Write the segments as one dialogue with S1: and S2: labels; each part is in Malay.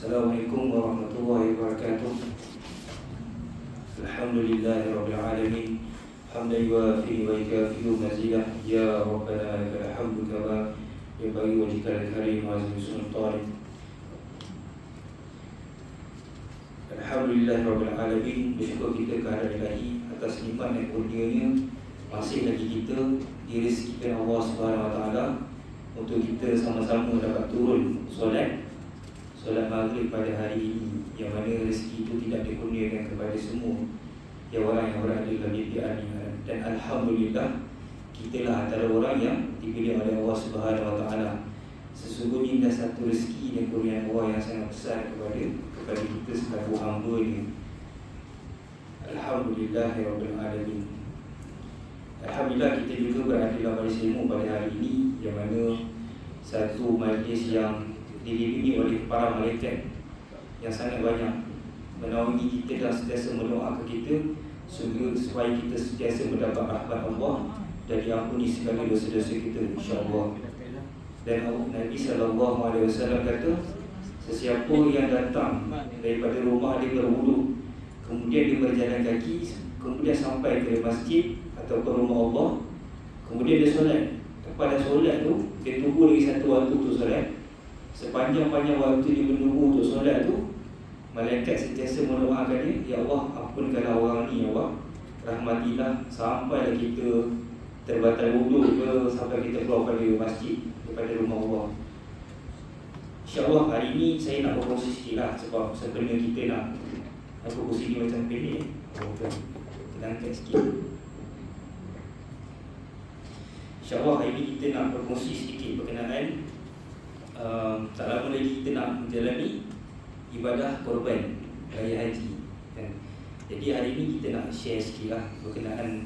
S1: Assalamualaikum warahmatullahi wabarakatuh. Alhamdulillahirabbil alamin. Hamdan yuwafi wa yukafi'u mazidah. Ya Rabbana lakal hamdu kama yanbaghi li wajhikal karim wa azimi sultanik. Alhamdulillahirabbil alamin. Bersyukur kita kepada Ilahi atas nikmat dan kurnianya masih lagi kita direzekikan Allah Subhanahu wa taala untuk kita sama-sama dapat turun solat maghrib pada hari ini, yang mana rezeki itu tidak dikurniakan kepada semua yang orang yang berada dalam bibian ini. Dan alhamdulillah, kitalah antara orang yang dipilih oleh Allah Subhanahu wa taala. Sesungguhnya dah satu rezeki dan kurniaan Allah yang sangat besar kepada kita sebagai hamba-Nya. Alhamdulillahirabbil alamin. Alhamdulillah, kita juga berada dalam majlis ilmu pada hari ini, yang mana satu majlis yang diliputi oleh para malaikat yang sangat banyak menaungi kita dan sentiasa mendoakan kita supaya kita sentiasa mendapat rahmat Allah dan diampuni segala dosa-dosa kita, insya-Allah. Dan Nabi SAW kata, sesiapa yang datang daripada rumah dia berwuduk, kemudian dia berjalan kaki, kemudian sampai ke masjid atau ke rumah Allah, kemudian dia solat. Pada solat tu, dia tunggu lagi satu waktu untuk solat. Sepanjang-panjang waktu dia menunggu untuk solat tu, malaikat sentiasa mendoakannya, ya Allah, ampunkanlah orang ni, ya Allah, rahmatilah, sampailah kita terbatal wuduk ke, sampai kita keluar pada masjid daripada rumah Allah. InsyaAllah hari ini saya nak berkongsi sikit lah, sebab sebenarnya kita nak berkongsi ni macam pendek. Kita angkat sikit. InsyaAllah hari ini kita nak berkongsi sedikit berkenaan tak lama lagi kita nak menjalani ibadah korban raya haji, kan? Jadi hari ini kita nak share sikit lah berkenaan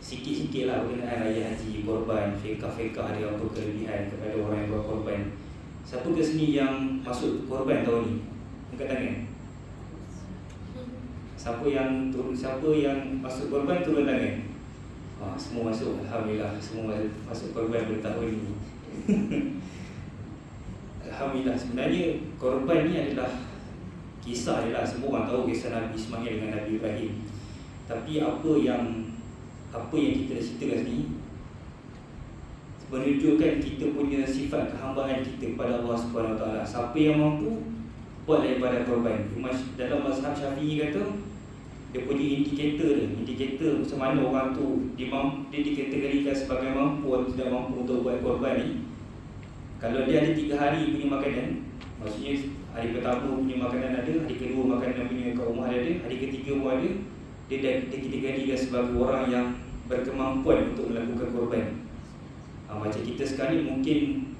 S1: sikit-sikit lah berkenaan raya haji, korban, fiqah dia apa kelebihan kepada orang yang buat korban. Siapa ke sini yang masuk korban tahun ni? Angkat tangan. Siapa yang masuk korban turun tangan. Semua masuk, alhamdulillah, semua masuk korban pada tahun ni. Alhamdulillah. Sebenarnya korban ni adalah kisah dia lah. Semua orang tahu kisah Nabi Ismail dengan Nabi Ibrahim. Tapi apa yang kita ceritakan sini menunjukkan kita punya sifat kehambaan kita kepada Allah Subhanahu wa taala. Siapa yang mampu, buatlah ibadah korban. Dalam mazhab Syafi'i kata, dia punya indikator macam mana orang tu dia dikategorikan sebagai mampu atau tidak mampu untuk buat korban ni. Kalau dia ada 3 hari punya makanan, maksudnya hari pertama punya makanan ada, hari kedua makanan punya kat rumah ada, hari ketiga pun ada, dia dikategorikan sebagai orang yang berkemampuan untuk melakukan korban. Macam kita sekarang mungkin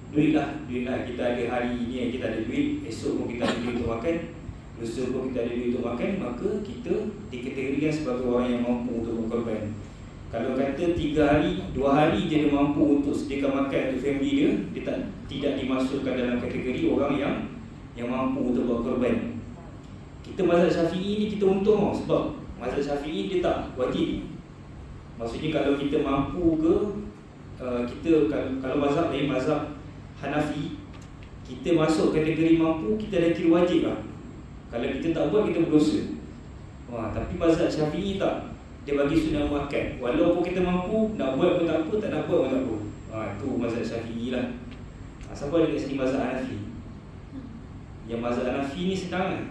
S1: duit lah, kita ada hari ni kita ada duit, esok pun kita ada duit untuk makan, lusa pun kita ada duit untuk makan, maka kita dikategorikan sebagai orang yang mampu untuk berkorban. Kalau kata 3 hari, 2 hari je dia mampu untuk sediakan makan untuk family dia tidak dimasukkan dalam kategori orang yang mampu untuk buat korban. Kita mazhab Syafi'i ni kita untung sebab mazhab Syafi'i dia tak wajib. Maksudnya kalau kita mampu ke, kalau mazhab lain, mazhab Hanafi, kita masuk kategori mampu, kita dah kira wajib lah. Kalau kita tak buat, kita berdosa. Tapi mazhab Syafi'i tak. Dia bagi sunat muakkad. Walaupun kita mampu, nak buat pun tak apa, tak nak buat pun tak apa. Itu mazhab Syafi'i lah. Siapa ada kat sini mazhab Hanafi? Yang mazhab Hanafi ni senang kan?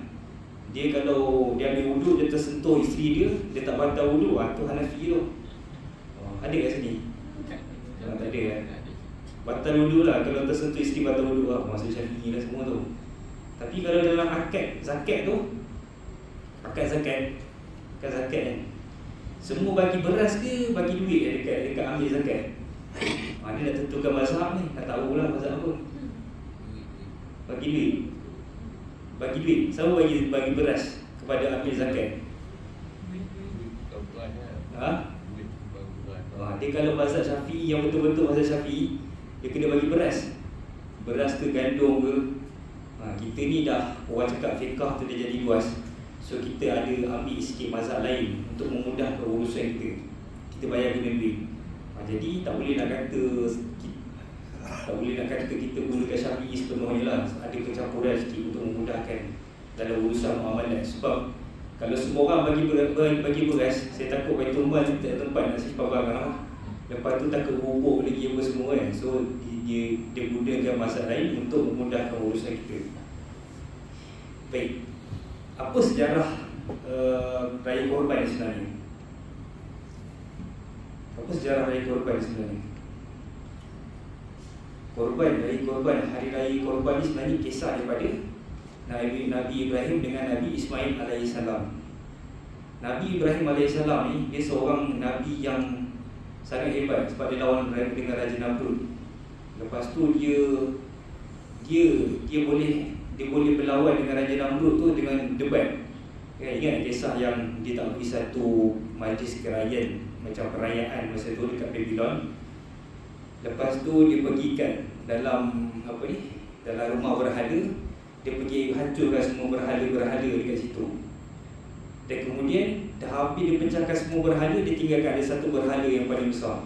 S1: Dia kalau dia ambil wuduk, dia tersentuh isteri dia tak batal wuduk, tu Hanafi tu. Ada kat sini? Tak ada kan? Batal wuduk lah, kalau tersentuh isteri batal wuduk lah. Mazhab Syafi'i lah semua tu. Tapi kalau dalam akad zakat tu, akad zakat kan, semua bagi beras ke bagi duit dekat ambil zakat? Dia nak tentukan mazhab ni, tak tahulah mazhab apa. Bagi duit. Siapa bagi beras kepada ambil zakat? Dia kalau mazhab Syafi'i yang betul-betul mazhab Syafi'i, dia kena bagi beras ke gandum ke. Kita ni dah orang cakap fiqah tu dia jadi luas. So kita ada ambil sikit mazhab lain untuk memudahkan urusan kita. Kita bayar dengan duit. Jadi tak boleh nak kata Tak boleh nak kata kita gunakan Syafi'i sepenuhnya lah. Ada pencampuran sikit untuk memudahkan dalam urusan muamalat. Sebab kalau semua orang bagi beras, saya takut Baitul Mal tak ada tempat nak simpan barang lah. Lepas tu takut bubuk lagi apa semua kan. So dia gunakan mazhab lain untuk memudahkan urusan kita. Baik, apa sejarah Raya Korban sebenarnya? Apa sejarah Raya Korban sebenarnya? Raya Korban, Hari Raya Korban ni sebenarnya kisah daripada Nabi Ibrahim dengan Nabi Ismail alaihissalam. Nabi Ibrahim alaihissalam ni dia seorang Nabi yang sangat hebat sebab dia lawan dengan Raja Namrud. Lepas tu dia boleh berlawan dengan Raja Namrud tu dengan debat. Ingat kisah yang dia tak pergi satu majlis kerajaan macam perayaan masa tu dekat Babylon. Lepas tu dia pergi kat dalam dalam rumah berhala. Dia pergi hancurkan semua berhala-berhala dekat situ. Dan kemudian dah habis dia pecahkan semua berhala, dia tinggalkan ada satu berhala yang paling besar.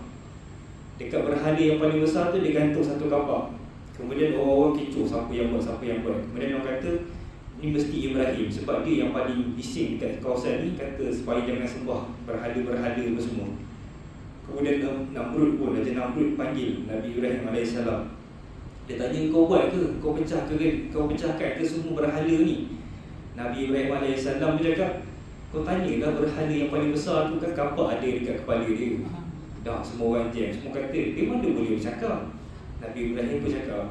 S1: Dekat berhala yang paling besar tu dia gantung satu kapak. Kemudian orang-orang kecoh siapa yang buat. Kemudian orang kata ni mesti Ibrahim sebab dia yang paling bising dekat kawasan ni, kata supaya jangan sembah berhala-berhala apa semua. Kemudian Raja Namrud panggil Nabi Ibrahim AS. Dia tanya, kau buat ke? Kau pecahkan ke semua berhala ni? Nabi Ibrahim AS dia cakap, kau tanyalah berhala yang paling besar tu kan kapak ada dekat kepala dia. Dah semua orang jam, semua kata dia mana boleh bercakap. Nabi Ibrahim pun cakap,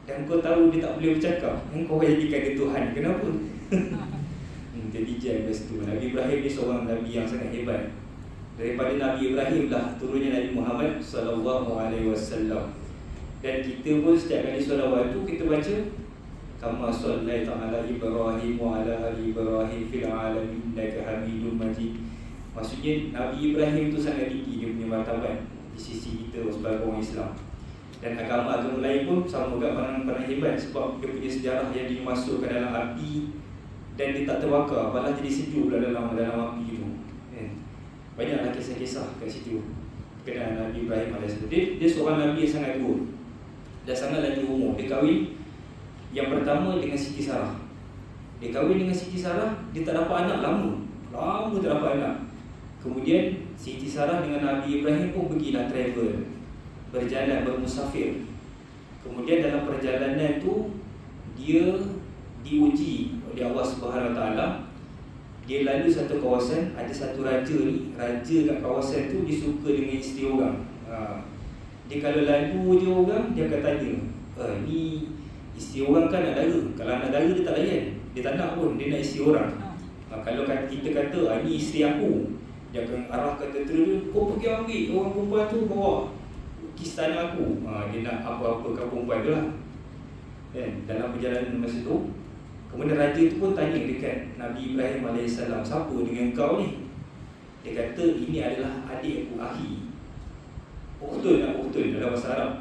S1: dan kau tahu dia tak boleh bercakap, kau jadikan dia Tuhan, kenapa? Jadi jam kat situ. Nabi Ibrahim ni seorang Nabi yang sangat hebat. Daripada Nabi Ibrahim lah turunnya Nabi Muhammad SAW. Dan kita pun setiap kali solawat tu kita baca kama sallaita ala Ibrahim wa ala ali Ibrahim fil alamin innaka Hamidum Majid. Maksudnya Nabi Ibrahim tu sangat tinggi dia punya martabat di sisi kita sebagai orang Islam. Dan agama-agama lain pun sama juga pandang hebat sebab dia punya sejarah yang dimasukkan dalam api dan dia tak terbakar, malah jadi sejuk dalam api tu. Banyaklah kisah-kisah kat situ berkenaan Nabi Ibrahim AS. Dia seorang Nabi yang sangat tua dan sangat lagi umur. Dia kahwin yang pertama dengan Siti Sarah. Dia kahwin dengan Siti Sarah, dia tak dapat anak lama tak dapat anak. Kemudian Siti Sarah dengan Nabi Ibrahim pun pergilah travel, berjalan, bermusafir. Kemudian dalam perjalanan tu dia diuji oleh Allah Subhanahu Wa Taala. Dia lalu satu kawasan, ada satu raja ni, raja kat kawasan tu dia suka dengan isteri orang. Dia kalau lalu je orang, dia akan tanya, ni isteri orang kan nak dara. Kalau nak dara dia tak layan, dia tak nak pun, dia nak isteri orang. Kalau kita kata, ni isteri aku, dia akan arahkan tentera dia, kau pergi ambil orang perempuan tu, bawa ke istana aku. Dia nak apa-apa kat perempuan tu lah. Dalam perjalanan masa tu, kemudian raja tu pun tanya dekat Nabi Ibrahim AS, siapa dengan kau ni? Dia kata, ini adalah adik aku, Ahi. Betul dalam bahasa Arab.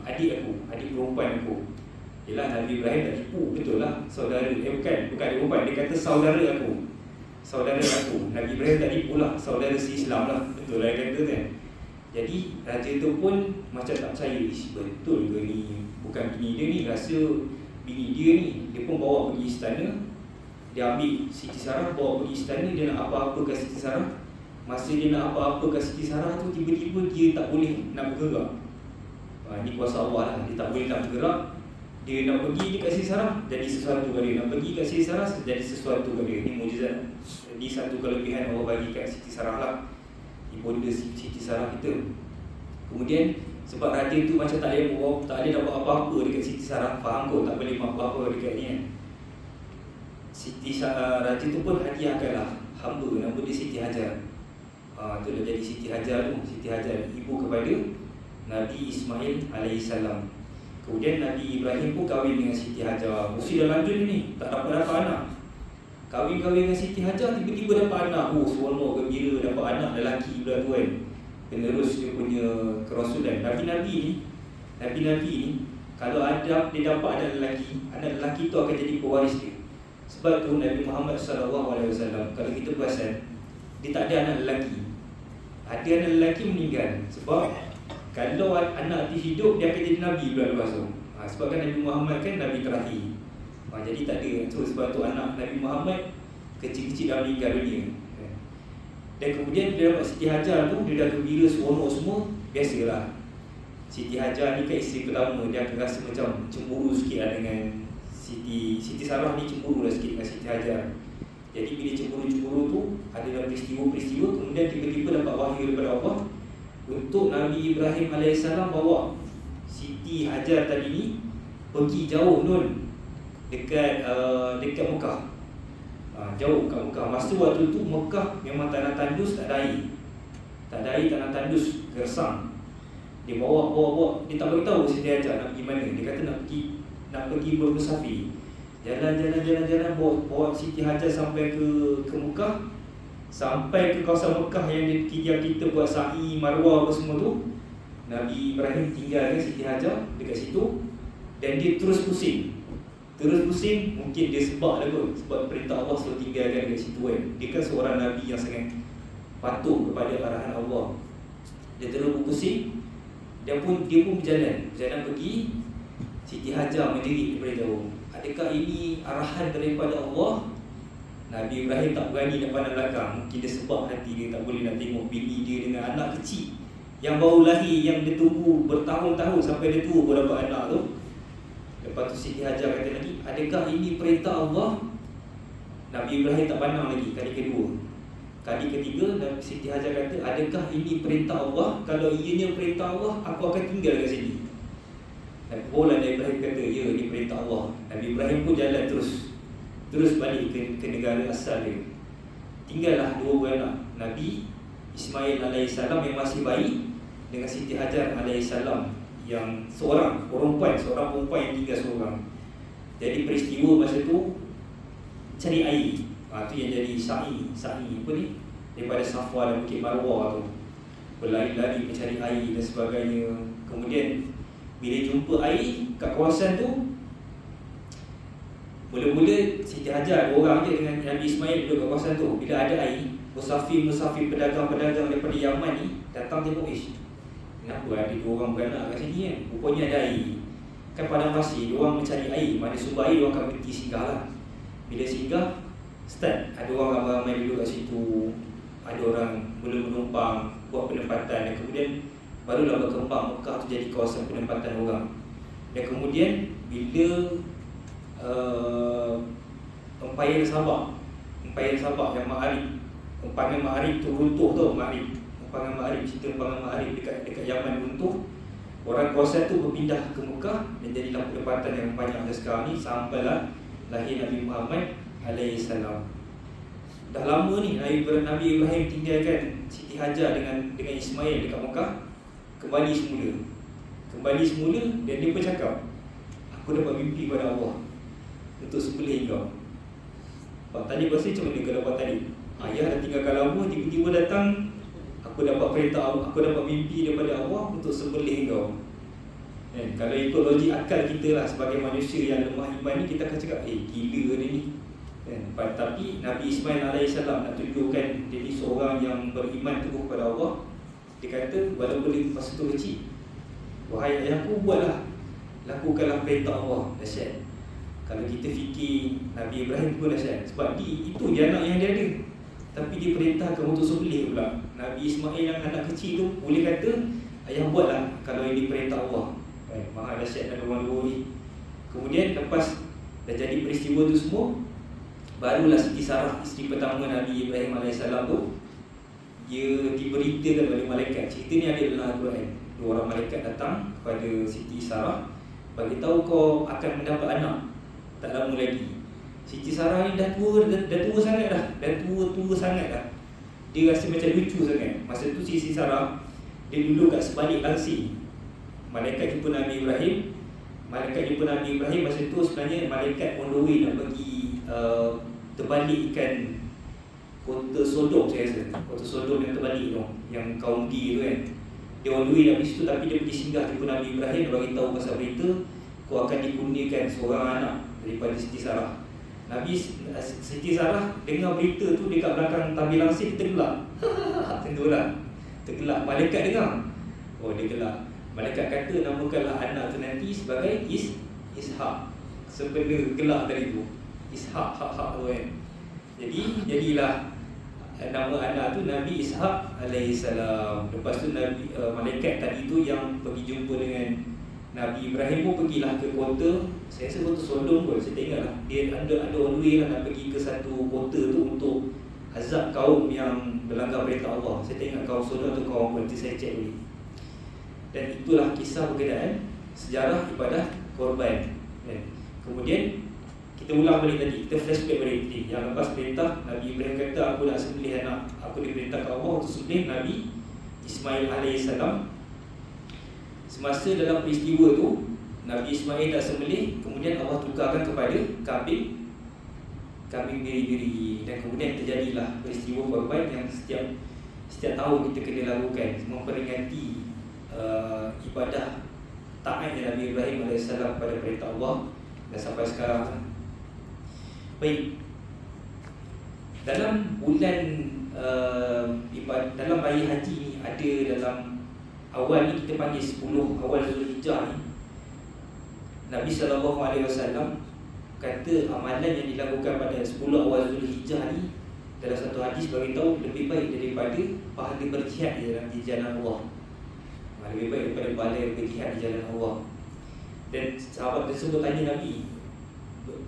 S1: Adik aku, adik perempuan aku. Yelah, Nabi Ibrahim tak tipu, betul lah. Saudara, bukan adik perempuan, dia kata saudara aku. Nabi Ibrahim tak tipu lah, saudara si Islam lah. Betul lah dia kata kan. Jadi raja tu pun macam tak percaya, betul ke ni? Bukan bini dia ni, rasa bini dia ni. Dia pun bawa pergi istana. Dia ambil Siti Sarah, bawa pergi istana. Dia nak apa-apa kat Siti Sarah. Masa dia nak apa-apa kat Siti Sarah tu, tiba-tiba dia tak boleh nak bergerak. Ini kuasa Allah lah. Dia tak boleh nak bergerak. Dia nak pergi dekat Siti Sarah, jadi sesuatu kat dia. Nak pergi kat Siti Sarah, jadi sesuatu kat dia. Ini mukjizat. Jadi satu kelebihan Allah bagi kat Siti Sarah lah, ibunda Siti Sarah kita. Kemudian sebab raja tu macam tak boleh dapat apa-apa dekat Siti Sarah. Faham kot, tak boleh buat apa-apa dekat ni kan. Raja tu pun hadiahkanlah hamba, nama dia Siti Hajar. Itulah jadi Siti Hajar tu. Siti Hajar ibu kepada Nabi Ismail alaihissalam. Kemudian Nabi Ibrahim pun kahwin dengan Siti Hajar. Usia dah lanjut ni, tak dapat anak. Kahwin dengan Siti Hajar, tiba-tiba dapat anak. Seronok, gembira, dapat anak lelaki pula tu kan. Penerus dia punya kerasulan. Nabi-Nabi ni kalau dia dapat anak lelaki tu akan jadi pewaris dia. Sebab tu Nabi Muhammad SAW, kalau kita perasan, dia tak ada anak lelaki. Ada anak lelaki meninggal. Sebab Kalau anak tu hidup, dia akan jadi Nabi pula lepas tu. Sebab kan Nabi Muhammad kan Nabi terakhir. Jadi tak ada. So, sebab tu anak Nabi Muhammad kecil-kecil dah meninggal dunia. Dan kemudian dia dapat Siti Hajar tu, dia dah gembira, seronok semua. Biasalah, Siti Hajar ni kan isteri pertama, dia akan rasa macam cemburu sikit lah dengan Siti Sarah ni, cemburu lah sikit dengan Siti Hajar. Jadi bila cemburu-cemburu tu, ada peristiwa-peristiwa, kemudian tiba-tiba dapat wahyu daripada Allah untuk Nabi Ibrahim AS bawa Siti Hajar tadi ni pergi jauh nun, dekat Mekah. Jauh kat Mekah. Masa waktu tu Mekah memang tanah tandus, tak ada air. Tak ada air, tanah tandus, gersang. Dia bawa, dia tak beritahu Siti Hajar nak pergi mana. Dia kata nak pergi bermusafir. Jalan, bawa Siti Hajar sampai ke Mekah. Sampai ke kawasan Mekah yang kita buat sa'i, marwah apa semua tu. Nabi Ibrahim tinggalkan Siti Hajar dekat situ. Dan dia terus pusing. Mungkin dia sebab lah kot, sebab perintah Allah suruh tinggalkan dekat situ kan. Dia kan seorang Nabi yang sangat patuh kepada arahan Allah. Dia terus pusing. Dia pun berjalan pergi. Siti Hajar menjerit daripada jauh. Adakah ini arahan daripada Allah? Nabi Ibrahim tak berani nak pandang belakang. Mungkin dia sebab hati dia tak boleh nak tengok bini dia dengan anak kecil yang baru lahir, yang dia tunggu bertahun-tahun sampai dia tua baru dapat anak tu. Lepas tu Siti Hajar kata lagi, adakah ini perintah Allah? Nabi Ibrahim tak pandang lagi kali kedua. Kali ketiga, Siti Hajar kata, adakah ini perintah Allah? Kalau ianya perintah Allah, aku akan tinggal kat sini. Dan bola Nabi Ibrahim kata, ya, ini perintah Allah. Nabi Ibrahim pun jalan terus balik ke negara asal dia. Tinggallah dua beranak, Nabi Ismail AS yang masih bayi dengan Siti Hajar AS yang seorang perempuan yang tinggal seorang. Jadi peristiwa masa tu cari air. Tu yang jadi sa'i apa ni, daripada Safwa dan Bukit Marwah tu, berlari-lari mencari air dan sebagainya. Kemudian bila jumpa air kat kawasan tu, mula-mula Siti Hajar dua orang je dengan Nabi Ismail duduk kat kawasan tu. Bila ada air, musafir pedagang-pedagang daripada Yaman ni datang tengok, kenapa ada dua orang beranak kat sini kan? Rupanya ada air. Kan padang pasir, dia orang mencari air, mana sumber air dia orang akan berhenti singgah lah. Bila singgah, start ada orang ramai-ramai duduk kat situ. Ada orang mula menumpang, buat penempatan, dan kemudian barulah berkembang Mekah tu jadi kawasan penempatan orang. Dan kemudian bila Empayan Sabak yang Ma'arib, empangan Ma'arib tu runtuh tu, empangan Ma'arib, cerita empangan Ma'arib dekat Yaman runtuh. Orang kawasan tu berpindah ke Mekah dan jadilah penempatan yang banyak sekarang ni, sampailah lahir Nabi Muhammad AS. Dah lama ni Nabi Ibrahim tinggalkan Siti Hajar dengan Ismail dekat Mekah. Kembali semula dan dia bercakap, aku dapat mimpi pada Allah untuk sembelih kau. Tadi pasal macam mana kau dapat tadi? Ayah dah tinggalkan lama, tiba-tiba datang, aku dapat perintah, aku dapat mimpi daripada Allah untuk sembelih kau. Kalau ikut logik akal kita lah, sebagai manusia yang lemah iman ni, kita akan cakap, gila dia ni. Tapi Nabi Ismail AS nak tunjukkan dia ni seorang yang beriman teguh kepada Allah. Dia kata, walaupun dia masa tu kecil, wahai ayahku, buatlah, lakukanlah perintah Allah. Dahsyat. Kalau kita fikir Nabi Ibrahim pun dahsyat, sebab itu je anak yang dia ada, tapi dia perintahkan untuk sembelih pula. Nabi Ismail yang anak kecil tu boleh kata, ayah buatlah kalau ini perintah Allah. Maha dahsyat dan orang dua ni. Kemudian lepas dah jadi peristiwa tu semua, barulah Siti Sarah, isteri pertama Nabi Ibrahim AS tu, dia diberitakan oleh malaikat. Cerita ni ada dalam Al-Quran. Dua orang malaikat datang kepada Siti Sarah, bagi tahu kau akan mendapat anak tak lama lagi. Siti Sarah ni dah tua sangat dah. Tua sangat dah. Dia rasa macam lucu sangat. Masa tu Siti Sarah, dia duduk kat sebalik langsir. Malaikat jumpa Nabi Ibrahim. Masa tu sebenarnya malaikat on the way nak pergi terbalikkan kota Sodom, saya rasa. Kota Sodom yang terbalik tu, yang kaum Di tu kan. Dia on the way nak pergi situ, tapi dia pergi singgah jumpa Nabi Ibrahim. Dia bagi tahu pasal berita, kau akan dikurniakan seorang anak daripada Siti Sarah. Siti Sarah dengar berita tu dekat belakang tabir langsir, tergelak. Tentulah tergelak. Malaikat dengar, dia gelak. Malaikat kata namakanlah anak tu nanti sebagai Ishak. Sebenarnya gelak tadi tu, Ishak, hak-hak tu kan. Jadi jadilah nama anak tu Nabi Ishak alaihissalam. Lepas tu malaikat tadi tu yang pergi jumpa dengan Nabi Ibrahim pun pergilah ke kota, saya rasa kota Sodom pun, saya tak ingat lah. Dia ada on way lah nak pergi ke satu kota tu untuk azab kaum yang melanggar perintah Allah. Saya tak ingat kaum Sodom atau kaum apa, nanti saya cek dulu. Dan itulah kisah berkenaan sejarah ibadah korban. Kemudian kita ulang balik tadi, kita flashback balik tadi. Yang lepas perintah Nabi Ibrahim kata, aku nak sembelih anak, aku diperintahkan Allah untuk sembelih Nabi Ismail alaihissalam. Semasa dalam peristiwa tu Nabi Ismail dah sembelih, kemudian Allah tukarkan kepada kambing biri-biri. Dan kemudian terjadilah peristiwa korban yang setiap tahun kita kena lakukan, memperingati ibadah taatnya Nabi Ibrahim AS pada perintah Allah. Dan sampai sekarang. Baik, dalam bulan dalam raya haji ni, ada dalam awal ni kita panggil 10 awal Zulhijjah ni, Nabi SAW kata amalan yang dilakukan pada 10 awal Zulhijjah ni, dalam satu hadis beritahu lebih baik daripada pahala berjihad di jalan Allah. Lebih baik daripada pahala berjihad di jalan Allah. Dan sahabat tersebut tanya Nabi,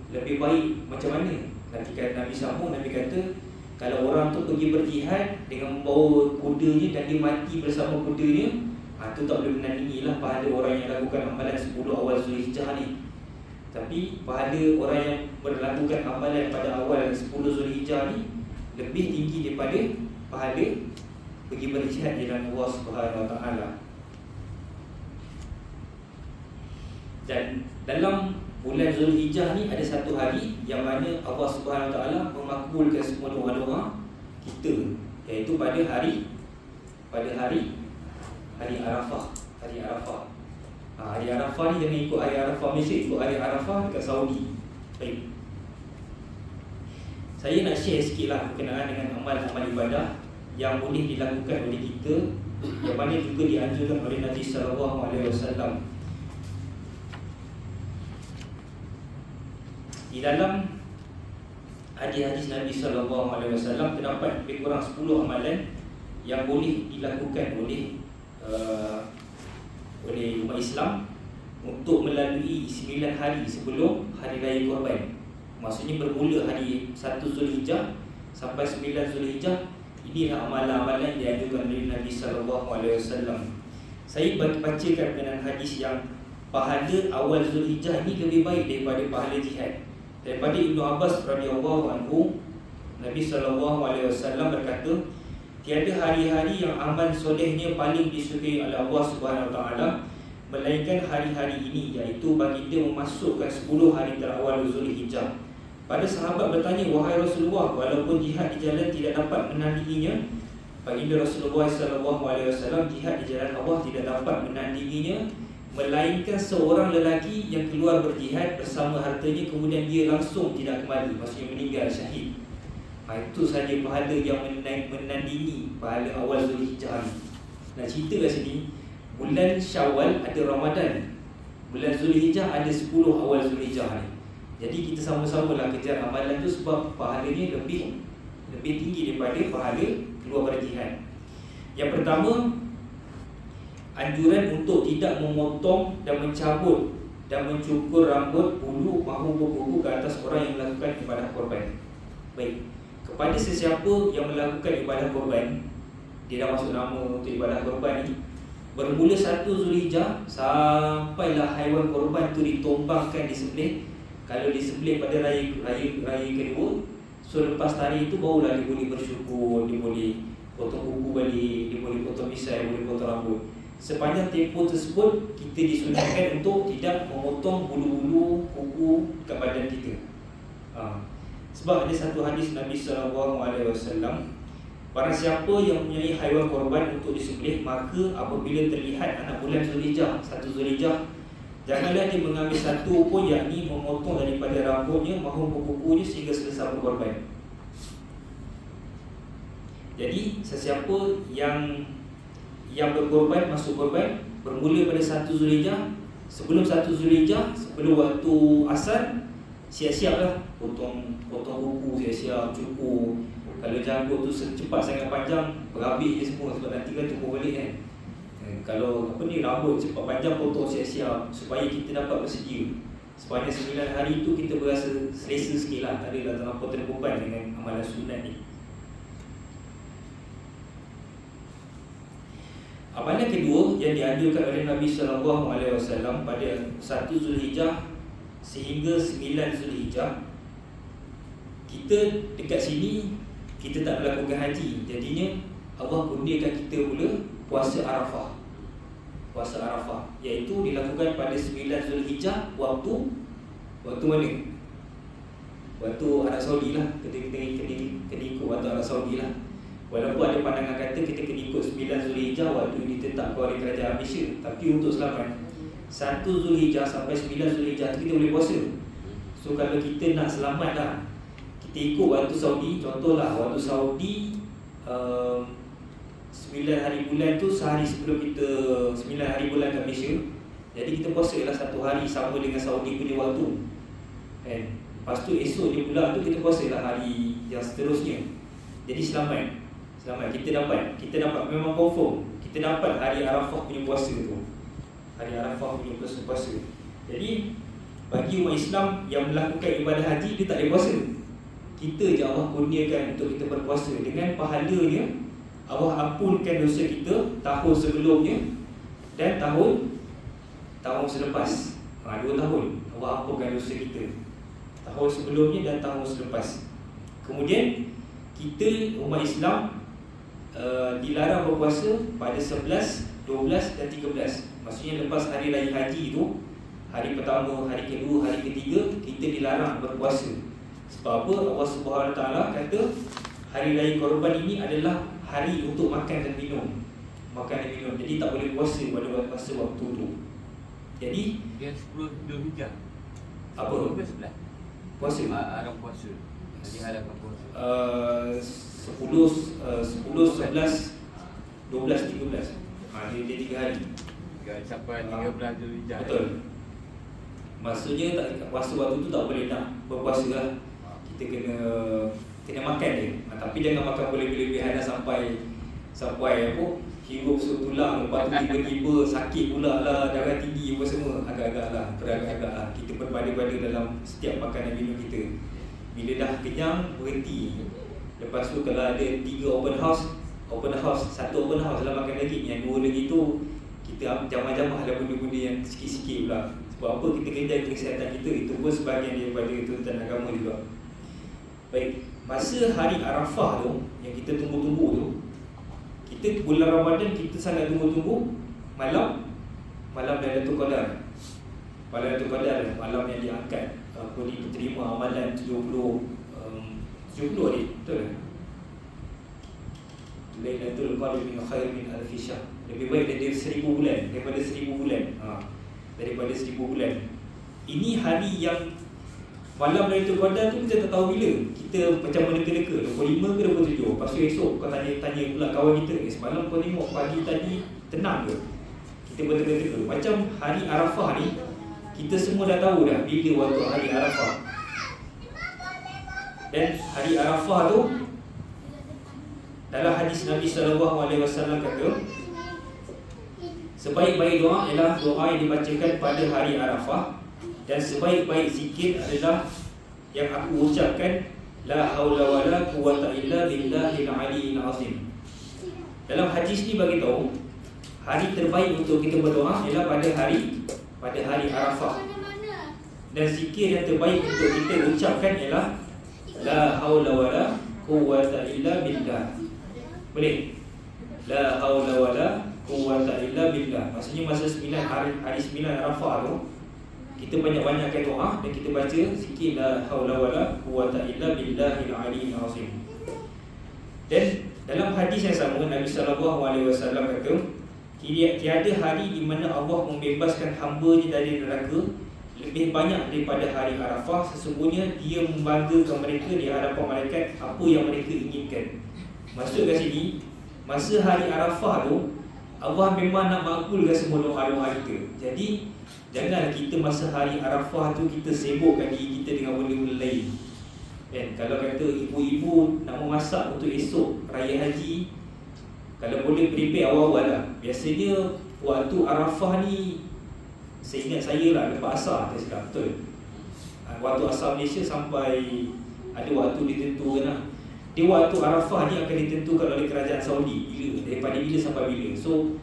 S1: lebih baik macam mana? Nabi sambung, Nabi kata, kalau orang tu pergi berjihad dengan membawa kudanya dan dia mati bersama kudanya, itu tak boleh menandingilah pahala orang yang lakukan amalan 10 awal Zulhijjah ni. Tapi pahala orang yang melakukan amalan pada awal 10 Zulhijjah ni lebih tinggi daripada pahala pergi berjihad di jalan Allah Subhanahu Wa Taala. Dan dalam bulan Zulhijjah ni ada satu hari yang mana Allah Subhanahu Wa Taala memakbulkan semua doa-doa kita, iaitu pada hari Arafah. Hari Arafah ni jangan ikut hari Arafah Malaysia, ikut hari Arafah dekat Saudi. Baik, saya nak share sikit lah berkenaan dengan amal-amal ibadah yang boleh dilakukan oleh kita, yang mana juga dianjurkan oleh Nabi SAW. Di dalam hadis-hadis Nabi SAW terdapat lebih kurang 10 amalan yang boleh dilakukan oleh umat Islam untuk melalui 9 hari sebelum Hari Raya Korban. Maksudnya bermula hari 1 Zulhijjah sampai 9 Zulhijjah. Inilah amalan-amalan yang dianjurkan oleh Nabi SAW. Saya bacakan dengan hadis yang pahala awal Zulhijjah ini lebih baik daripada pahala jihad. Daripada Ibnu Abbas radhiyallahu anhu, Nabi SAW berkata, tiada hari-hari yang amal solehnya paling disukai oleh Allah Subhanahu Wa Taala melainkan hari-hari ini, iaitu baginda memasukkan 10 hari terawal Zulhijjah. Pada sahabat bertanya, wahai Rasulullah, walaupun jihad di jalan tidak dapat menandinginya? Baginda Rasulullah SAW, jihad di jalan Allah tidak dapat menandinginya, melainkan seorang lelaki yang keluar berjihad bersama hartanya, kemudian dia langsung tidak kembali, maksudnya meninggal syahid. Itu sahaja pahala yang menandingi pahala awal Zulhijjah ni. Nak cerita kat sini, bulan Syawal ada Ramadan, bulan Zulhijjah ada 10 awal Zulhijjah ni. Jadi kita sama-sama lah kejar amalan tu, sebab pahalanya lebih tinggi daripada pahala keluar berjihad. Yang pertama, anjuran untuk tidak memotong dan mencabut dan mencukur rambut, bulu, mahu kuku ke atas orang yang melakukan ibadah korban. Baik, kepada sesiapa yang melakukan ibadah korban, dia dah masuk nama untuk ibadah korban ni, bermula 1 Zulhijjah sampailah haiwan korban tu ditombangkan, disembelih. Kalau disembelih pada raya kedua, so lepas hari itu barulah dia boleh bersyukur, dia boleh potong kuku balik, dia boleh potong misai, boleh potong rambut. Sepanjang tempoh tersebut, kita disunatkan untuk tidak memotong bulu-bulu kuku dekat badan kita. Sebab ada satu hadis Nabi SAW, barang siapa yang mempunyai haiwan korban untuk disembelih, maka apabila terlihat anak bulan Zulhijjah, 1 Zulhijjah, janganlah dia mengambil satu pun, yakni memotong daripada rambutnya maupun kukunya sehingga selesai berkorban. Jadi sesiapa yang berkorban, masuk korban, bermula pada 1 Zulhijjah. Sebelum 1 Zulhijjah, sebelum waktu asar, siap-siap lah. Potong buku, siap-siap, cukur. Kalau janggut tu cepat sangat panjang, berhabis je semua sebab nanti kan tumbuh balik kan. Kalau rambut cepat panjang, potong siap-siap supaya kita dapat bersedia. Sepanjang 9 hari tu kita berasa selesa sikit lah, tak adalah terlampau terbeban dengan amalan sunat ni. Amalan kedua yang dianjurkan oleh Nabi SAW pada 1 Zulhijjah sehingga 9 Zulhijjah, kita dekat sini kita tak melakukan haji. Jadinya Allah kurniakan kita pula puasa Arafah. Puasa Arafah iaitu dilakukan pada 9 Zulhijjah. Waktu mana? Waktu Arab Saudi lah. Kena ikut waktu Arab Saudi lah. Walaupun ada pandangan kata kita kena ikut 9 Zulhijjah waktu ditetapkan oleh kerajaan Malaysia, tapi untuk selamat 1 Zulhijjah sampai 9 Zulhijjah tu kita boleh puasa. So kalau kita nak selamat lah, kita ikut waktu Saudi. Contohlah waktu Saudi 9 hari bulan tu sehari sebelum kita 9 hari bulan kat Malaysia. Jadi kita puasa lah 1 hari sama dengan Saudi punya waktu kan. Lepas tu esok dia pula tu kita puasa lah hari yang seterusnya. Jadi selamat kita dapat memang confirm kita dapat hari Arafah punya puasa tu. Hari Arafah punya puasa. Jadi bagi umat Islam yang melakukan ibadah haji, dia tak boleh puasa. Kita je Allah kurniakan untuk kita berpuasa. Dengan pahalanya Allah ampunkan dosa kita tahun sebelumnya dan tahun selepas. 2 tahun Allah ampunkan dosa kita, tahun sebelumnya dan tahun selepas. Kemudian kita umat Islam dilarang berpuasa pada 11, 12 dan 13. Maksudnya lepas hari raya haji tu, hari pertama, hari kedua, hari ketiga, kita dilarang berpuasa. Sebab apa? Allah Subhanahu Wa Taala kata hari raya Korban ini adalah hari untuk makan dan minum. Jadi tak boleh puasa pada masa waktu tu. Jadi
S2: dia 10 Zulhijjah.
S1: Apa?
S2: 11.
S1: Puasa.
S2: Haram puasa. Jadi haramkan puasa.
S1: 10, 11, 12, 13. Dia 3 hari.
S2: Sampai 13 Zulhijjah.
S1: Betul. Maksudnya puasa waktu tu tak boleh nak berpuasa lah. Kita kena makan dia. Tapi jangan makan berlebih-lebihan sampai hirup suruh tulang, lepas tu tiba-tiba sakit pula lah, darah tinggi apa semua. Agak-agak lah, beragak-agak lah. Kita berpada-pada dalam setiap makanan minum kita. Bila dah kenyang, berhenti. Lepas tu kalau ada 3 open house, satu open house lah makan lagi. Yang 2 lagi tu kita jamah-jamah lah benda-benda yang sikit-sikit pula. Sebab apa? Kita kena jaga kesihatan kita. Itu pun sebahagian daripada tuntutan agama juga. Baik, masa hari Arafah tu yang kita tunggu-tunggu tu, kita bulan Ramadan kita sangat tunggu-tunggu malam Lailatul Qadar. Lailatul Qadar, malam yang diangkat diterima amalan 70 hari, betul tak? Lailatul Qadar min khair min alfi syahr. Lebih baik daripada 1000 bulan, daripada 1000 bulan. Ini hari yang malam Lailatul Qadar tu kita tak tahu bila. Kita macam meneka-neka 25 ke 27. Lepas tu esok kau tanya pula kawan kita, semalam kau tengok pagi tadi tenang ke? Kita berteka-teka. Macam hari Arafah ni, kita semua dah tahu dah bila waktu hari Arafah. Dan hari Arafah tu dalam hadis Nabi SAW kata, sebaik-baik doa ialah doa yang dibacakan pada hari Arafah, dan sebaik-baik zikir adalah yang aku ucapkan, la haula wala quwwata illa billahil aliyyil azim. Dalam hadis ni bagi tahu hari terbaik untuk kita berdoa ialah pada hari Arafah. Dan zikir yang terbaik untuk kita ucapkan ialah la haula wala quwwata illa billah. Boleh? La haula wala quwwata illa billah. Maksudnya masa 9 hari 9 Arafah tu, kita banyak-banyakkan doa dan kita baca zikir la haula wala quwwata illa billahil aliyyil azim. Dan dalam hadis yang sama Nabi SAW kata, tiada hari di mana Allah membebaskan hamba-Nya dari neraka lebih banyak daripada hari Arafah. Sesungguhnya Dia membanggakan mereka di hadapan malaikat apa yang mereka inginkan. Maksud kat sini, masa hari Arafah tu Allah memang nak makbulkan semua doa-doa kita. Jadi janganlah kita masa hari Arafah tu kita sibukkan diri kita dengan benda-benda lain. Kan, kalau kata ibu-ibu nak memasak untuk esok raya haji, kalau boleh prepare awal-awal lah. Biasanya waktu Arafah ni, saya ingat saya lah lepas asar, tak silap, betul. Waktu asar Malaysia sampai ada waktu ditentukan lah. Di waktu Arafah ni akan ditentukan oleh kerajaan Saudi, bila, daripada bila sampai bila. So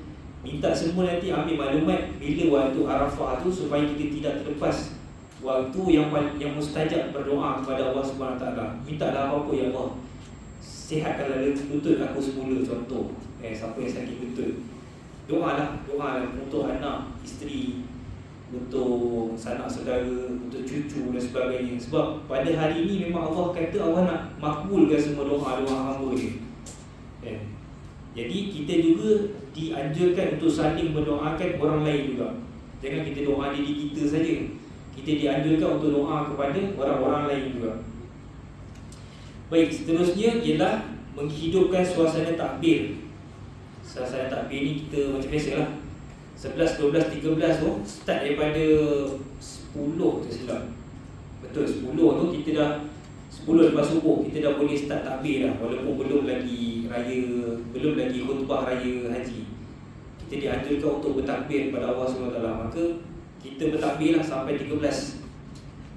S1: minta semua nanti ambil maklumat bila waktu Arafah tu, supaya kita tidak terlepas waktu yang mustajab berdoa kepada Allah SWT. Mintalah apa-apa, ya Allah, sihatkanlah lutut aku semula, contoh. Siapa yang sakit lutut, doalah untuk anak, isteri, untuk sanak saudara, untuk cucu dan sebagainya. Sebab pada hari ini memang Allah kata Allah nak makbulkan semua doa-doa hamba dia. Jadi kita juga dianjurkan untuk saling mendoakan orang lain juga. Jangan kita doa diri kita saja. Kita dianjurkan untuk doa kepada orang-orang lain juga. Baik, seterusnya ialah menghidupkan suasana takbir. Suasana takbir ni kita macam biasalah, 11, 12, 13 tu start daripada 10 tu silap. Betul, 10 tu kita dah 10 lepas subuh kita dah boleh start takbir dah, walaupun belum lagi khutbah raya haji. Kita dianjurkan untuk bertakbir kepada Allah SWT. Maka kita bertakbirlah sampai 13.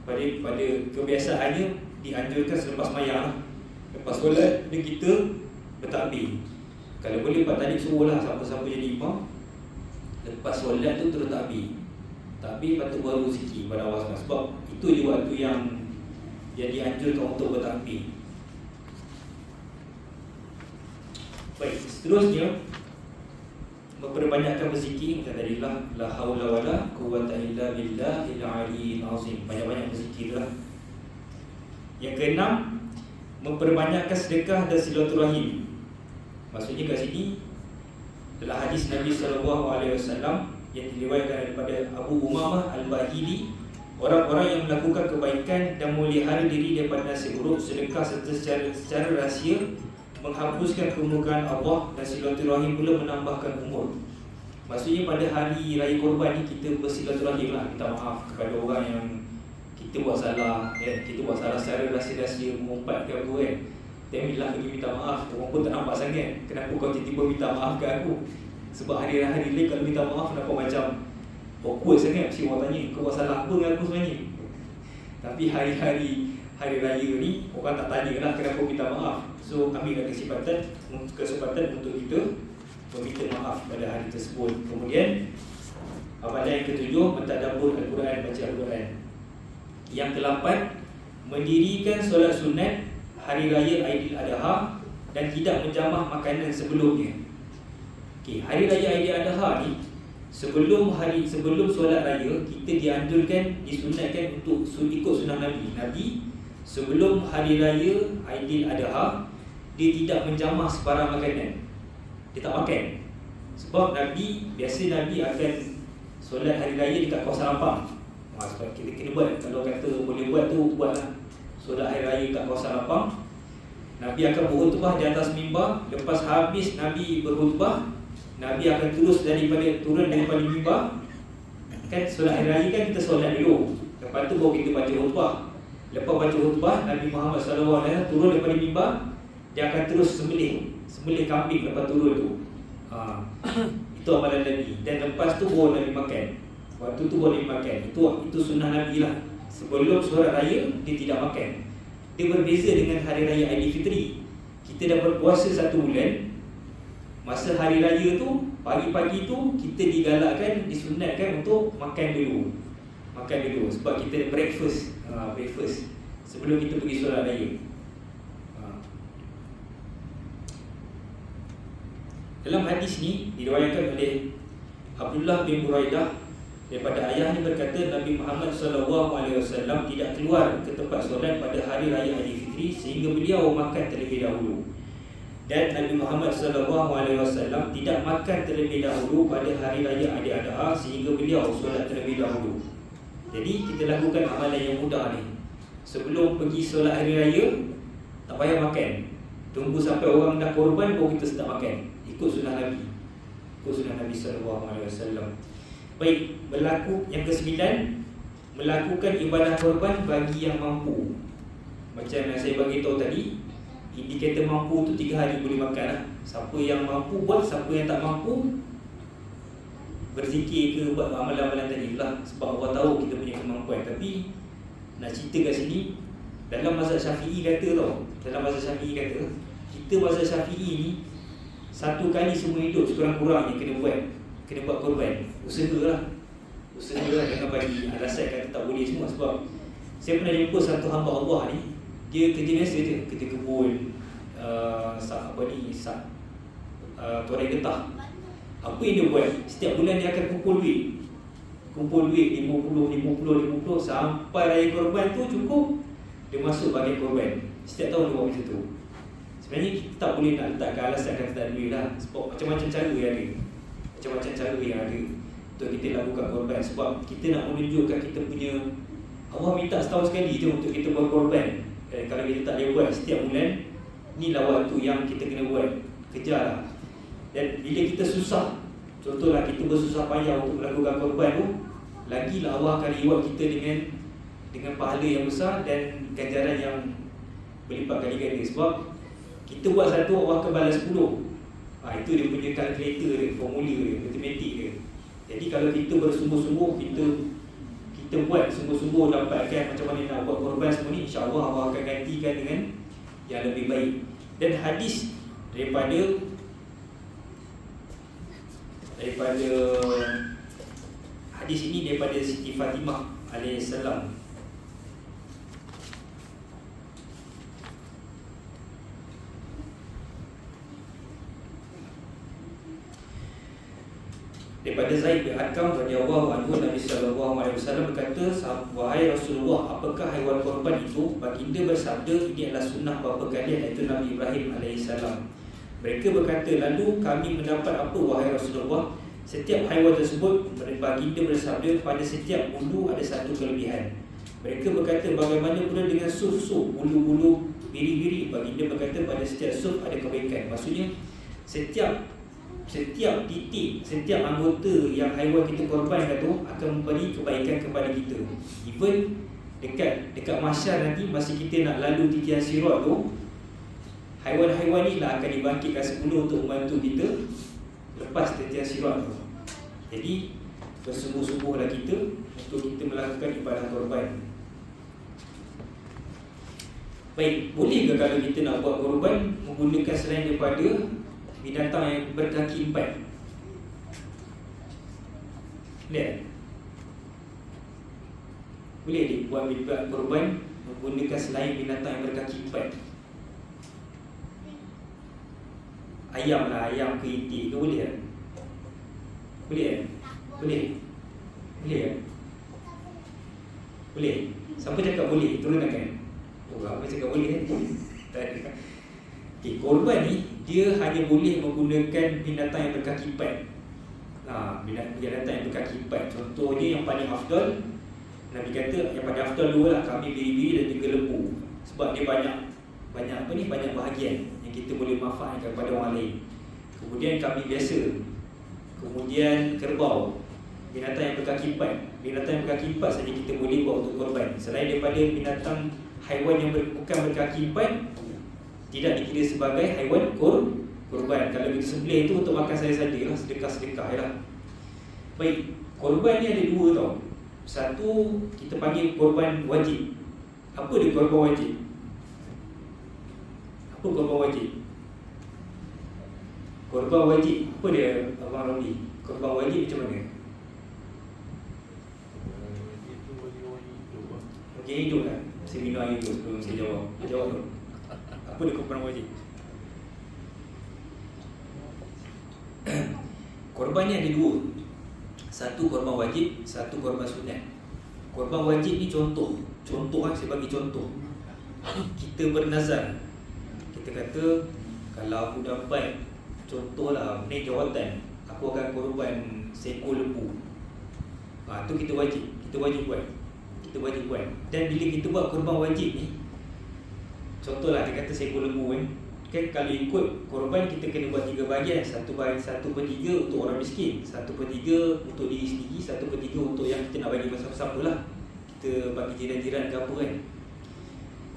S1: Pada kebiasaannya dianjurkan selepas mayang lah. Lepas solat dan kita bertakbir. Kalau boleh Pak Talib suruhlah siapa-siapa jadi imam, lepas solat tu terus takbir. Takbir lepas tu baru zikir pada Allah SWT. Sebab itu je waktu yang dianjurkan untuk bertakbir. Baik, seterusnya memperbanyakkan berzikir. Macam tadi lah, la haula wala quwwata illa billahil aliyyil azim. Banyak-banyak berzikir lah. Yang keenam, memperbanyakkan sedekah dan silaturahim. Maksudnya kat sini adalah hadis Nabi SAW yang diriwayatkan daripada Abu Umamah Al-Bahili. Orang-orang yang melakukan kebaikan dan memelihara diri daripada nasib buruk, sedekah serta secara rahsia menghapuskan kemurkaan Allah, dan silaturahim pula menambahkan umur. Maksudnya pada hari raya korban ni kita bersilaturahim lah, minta maaf kepada orang yang kita buat salah, kita buat salah secara rahsia-rahsia, mengumpat ke apa kan. Temilah pergi minta maaf, orang pun tak nampak sangat. Kenapa kau tiba-tiba minta maaf ke aku? Sebab hari-hari lain kalau minta maaf nampak macam awkward sangat. Mesti orang tanya, kau buat salah apa dengan aku sebenarnya? Tapi hari-hari raya ni orang tak tanya lah kenapa minta maaf. So ambillah kesempatan untuk kita meminta maaf pada hari tersebut. Kemudian amalan yang ketujuh, mentadabbur Al-Quran, baca Al-Quran. Yang ke-8, mendirikan solat sunat hari raya Aidiladha dan tidak menjamah makanan sebelumnya. Okey, hari raya Aidiladha ni sebelum solat raya kita disunatkan untuk ikut sunnah Nabi. Nabi sebelum hari raya Aidiladha dia tidak menjamah sebarang makanan. Dia tak makan. Sebab Nabi akan solat hari raya dekat kawasan lapang. Sebab kita kena buat. Kalau kata boleh buat tu, buatlah. Solat hari raya kat kawasan lapang. Nabi akan berkhutbah di atas mimbar. Lepas habis Nabi berkhutbah, Nabi akan turun daripada mimbar. Kan solat hari raya kan kita solat dulu, lepas tu baru kita baca khutbah. Lepas baca khutbah, Nabi Muhammad SAW turun daripada mimbar. Dia akan terus sembelih kambing lepas turun tu. Itu amalan Nabi. Dan lepas tu baru Nabi makan. Waktu tu baru Nabi makan. Itu sunnah Nabi lah. Sebelum solat raya dia tidak makan. Dia berbeza dengan hari raya Aidilfitri. Kita dah berpuasa 1 bulan. Masa hari raya tu, pagi-pagi tu kita digalakkan, disunatkan untuk makan dulu. Sebab kita breakfast sebelum kita pergi solat raya. Dalam hadis ni diriwayatkan oleh Abdullah bin Buraidah daripada ayahnya berkata, Nabi Muhammad SAW tidak keluar ke tempat solat pada hari raya Aidilfitri sehingga beliau makan terlebih dahulu. Dan Nabi Muhammad SAW tidak makan terlebih dahulu pada hari raya Aidiladha sehingga beliau solat terlebih dahulu. Jadi kita lakukan amalan yang mudah ni. Sebelum pergi solat hari raya, tak payah makan. Tunggu sampai orang dah korban baru kita start makan. Ikut sunnah Nabi. ikut sunnah Nabi SAW. Baik, yang ke-9, melakukan ibadah korban bagi yang mampu. Macam yang saya bagi tahu tadi, indikator mampu tu 3 hari boleh makan lah. Siapa yang mampu buat, siapa yang tak mampu berzikir ke buat amalan-amalan tadi lah. Sebab Allah tahu kita punya kemampuan. Tapi nak cerita kat sini, dalam mazhab Syafi'i kata tau, kita mazhab Syafi'i ni 1 kali semua hidup sekurang-kurangnya kena buat korban. Usaha lah, jangan bagi alasan kata tak boleh semua. Sebab saya pernah jumpa satu hamba Allah ni, dia kerja biasa je, kerja kebun, tuarai getah. Apa yang dia buat? Setiap bulan dia akan kumpul duit 50 sampai raya korban tu cukup, dia masuk bahagian korban. Setiap tahun dia buat macam tu. Sebenarnya kita tak boleh nak letakkan alasan kata tak duit lah. Sebab macam-macam cara yang ada untuk kita lakukan korban. Sebab kita nak menunjukkan kita punya, Allah minta setahun sekali je untuk kita buat korban. Kalau kita tak boleh buat setiap bulan, ni lah waktu yang kita kena buat. Kejar lah. Dan bila kita susah, contohlah kita bersusah payah untuk melakukan korban tu, lagilah Allah akan reward kita dengan pahala yang besar dan ganjaran yang berlipat kali ganda. Sebab kita buat satu, Allah akan balas 10. Itu dia punya kalkulator dia, formula dia, matematik dia. Jadi kalau kita bersungguh-sungguh, kita buat sungguh-sungguh, dapatkan macam mana nak buat korban semua ni, insya-Allah Allah akan gantikan dengan yang lebih baik. Dan hadis daripada hadis ini daripada Siti Fatimah alaihissalam. Daripada Zaid bin Arqam radhiyallahu anhu, Nabi sallallahu alaihi wasallam berkata, "Wahai Rasulullah, apakah haiwan korban itu?" Baginda bersabda, "Ini adalah sunnah bapa kalian, iaitu Nabi Ibrahim alaihissalam." Mereka berkata, "Lalu kami mendapat apa, wahai Rasulullah?" Setiap haiwan tersebut, baginda bersabda, pada setiap bulu ada satu kelebihan. Mereka berkata, "Bagaimana pula dengan suf-suf, bulu-bulu biri-biri?" Baginda berkata, pada setiap suf ada kebaikan. Maksudnya setiap titik, setiap anggota yang haiwan kita korbankan tu akan memberi kebaikan kepada kita. Even dekat mahsyar nanti, masa kita nak lalu titian sirat tu, haiwan-haiwan ni lah akan dibangkitkan semula untuk membantu kita lepas titian sirat tu. Jadi bersungguh-sungguhlah kita untuk kita melakukan ibadah korban. Baik, boleh ke kalau kita nak buat korban menggunakan selain daripada binatang yang berkaki 4? Boleh? Boleh buat korban menggunakan selain binatang yang berkaki 4? Ayam lah, ayam ke itik ke boleh tak? Boleh? Boleh? Siapa cakap boleh? Tolong nakkan? Apa cakap boleh? Tak ada. Okay, korban ni dia hanya boleh menggunakan binatang yang berkaki 4. Binatang yang berkaki 4. Contohnya yang paling afdal, Nabi kata yang paling afdal 2 lah, kambing biri-biri dan juga lembu. Sebab dia banyak bahagian yang kita boleh manfaatkan kepada orang lain. Kemudian kambing biasa, kemudian kerbau, binatang yang berkaki 4. Binatang yang berkaki 4 saja kita boleh buat untuk korban. Selain daripada binatang haiwan yang bukan berkaki 4, tidak dikira sebagai haiwan korban. Kalau kita sembelih itu untuk makan saja lah, sedekah-sedekah lah. Baik, korban ni ada 2 tau. Satu kita panggil korban wajib. Apa dia korban wajib? Apa korban wajib? Korban wajib apa dia, Abang Ramli? Korban wajib macam mana?
S2: Itu bagi orang hidup lah.
S1: Bagi hidup kan? Saya minum air tu sebelum saya jawab. Jawab tu. Apa dia korban wajib? Korban ni ada 2. Satu korban wajib, satu korban sunat. Korban wajib ni contoh lah, saya bagi contoh. Kita bernazar, kita kata kalau aku dapat, contohlah ni jawatan, aku akan korban seekor lembu. Tu kita wajib buat. Dan bila kita buat korban wajib ni, contohlah dia kata seekor lembu kan, kan kalau ikut korban kita kena buat 3 bahagian. 1/3 untuk orang miskin, 1/3 untuk diri sendiri, 1/3 untuk yang kita nak bagi siapa-siapa lah, kita bagi jiran-jiran ke apa kan.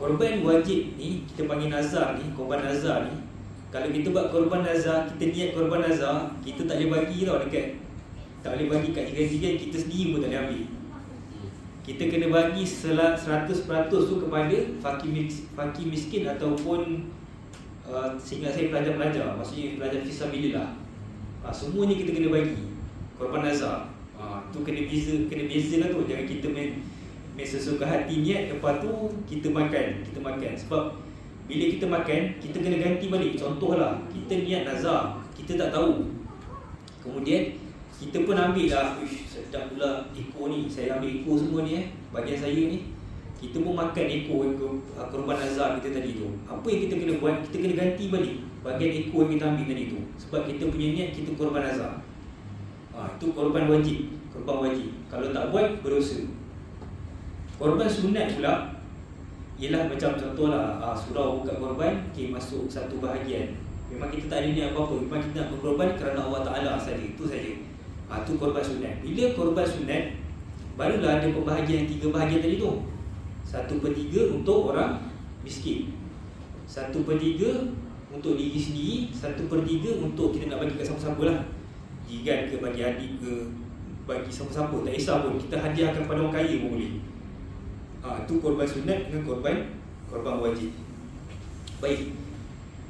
S1: Korban wajib ni kita panggil nazar ni, korban nazar ni. Kalau kita buat korban nazar, kita niat korban nazar, kita tak boleh bagi tau dekat, tak boleh bagi kat jiran-jiran, kita sendiri pun tak boleh ambil. Kita kena bagi 100% tu kepada fakir miskin ataupun seingat saya pelajar-pelajar, maksudnya pelajar fisabilillah. Semuanya kita kena bagi korban nazar. Tu kena beza lah tu. Jangan kita main sesuka hati niat, lepas tu kita makan. Sebab bila kita makan, kita kena ganti balik. Contohlah, kita niat nazar, kita tak tahu, kemudian kita pun ambil lah, sedap pula ekor ni, saya ambil ekor semua ni bagian saya ni. Kita pun makan ekor korban nazar kita tadi tu. Apa yang kita kena buat? Kita kena ganti balik bagian ekor yang kita ambil tadi tu. Sebab kita punya niat kita korban nazar. Itu korban wajib. Kalau tak buat, berdosa. Korban sunat pula ialah macam contohlah, surau buka korban, masuk satu bahagian. Memang kita tak ada niat apa-apa, memang kita nak berkorban kerana Allah Ta'ala saja. Itu saja. Itu korban sunat. Bila korban sunat, barulah ada pembahagian 3 bahagian tadi tu. 1/3 untuk orang miskin, 1/3 untuk diri sendiri, 1/3 untuk kita nak bagi kat siapa-siapa lah, jiran ke, bagi adik ke, bagi siapa-siapa, tak kisah pun, kita hadiahkan kepada orang kaya pun boleh. Itu korban sunat dengan korban wajib. Baik,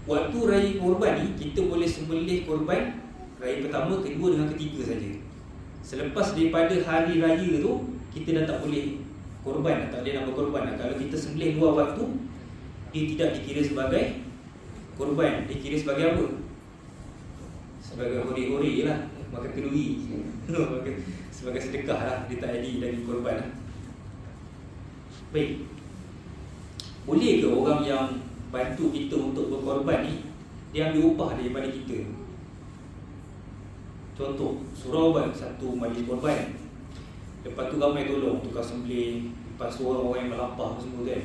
S1: waktu raya korban ni kita boleh sembelih korban raya pertama, kedua dengan ketiga saja. Selepas daripada hari raya tu, kita dah tak boleh korban, tak boleh nak berkorban. Kalau kita sembelih luar waktu, dia tidak dikira sebagai korban. Dia kira sebagai apa? Sebagai hori-hori je lah, makan kenduri. Sebagai sedekah lah, dia tak jadi dari korban lah. Baik, boleh ke orang yang bantu kita untuk berkorban ni, dia ambil upah daripada kita? Contoh, surau buat satu majlis korban, lepas tu ramai tolong, tukar sembelih, lepas tu orang yang melapah semua kan.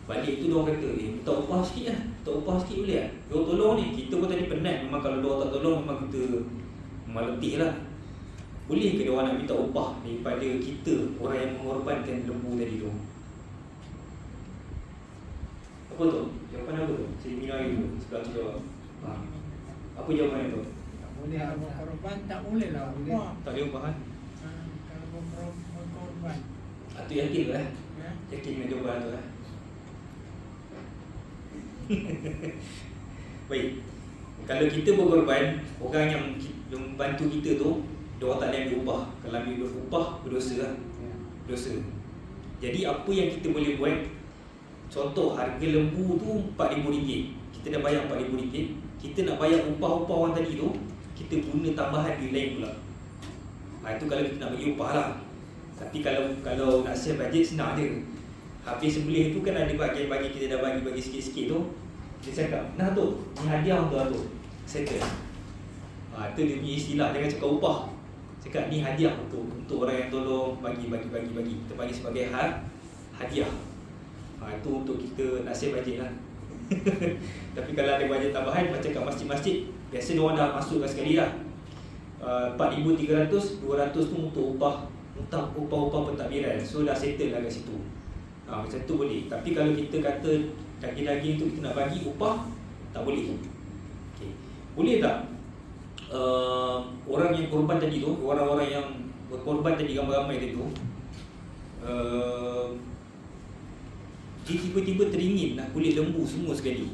S1: Balik tu diorang kata, minta upah sikit lah, minta upah sikit boleh lah. Diorang tolong ni, kita pun tadi penat. Memang kalau diorang tak tolong, memang kita memang letih lah. Boleh ke diorang nak minta upah daripada kita, orang yang mengorbankan lembu tadi tu? Apa tu? Jawapan apa tu? Saya minum air dulu, sebelum tu jawab. Apa jawapan tu?
S3: Boleh berkorban, tak boleh lah upah.
S1: Tak boleh upah kan?
S3: Kalau berkorban.
S1: Itu yakin tu Yakin dengan jawapan tu Baik, kalau kita berkorban, orang yang membantu kita tu, diorang tak boleh ambil upah. Kalau ambil upah, berdosa lah. Berdosa. Jadi apa yang kita boleh buat, contoh harga lembu tu RM4,000, kita dah bayar RM4,000, kita nak bayar upah-upah orang tadi tu, kita guna tambahan duit lain pula. Itu kalau kita nak bagi upah lah. Tapi kalau nak share bajet, senang je. Habis sembelih tu kan ada bahagian-bahagian kita dah bagi sikit-sikit tu, dia cakap, nah tu, ni hadiah untuk tu, settle. Itu dia punya istilah, jangan cakap upah. Cakap ni hadiah untuk orang yang tolong, bagi. Kita bagi sebagai hadiah. Itu untuk kita nak share bajet lah. Tapi kalau ada bajet tambahan, macam kat masjid-masjid, biasa diorang dah masukkan sekali lah, 4,300, 200 tu untuk upah pentadbiran. So dah settle lah kat situ. Macam tu boleh. Tapi kalau kita kata daging-daging tu kita nak bagi upah, tak boleh. Okay. Boleh tak orang yang korban tadi tu, orang-orang yang berkorban tadi, ramai-ramai tadi tu, dia tiba-tiba teringin nak kulit lembu semua sekali?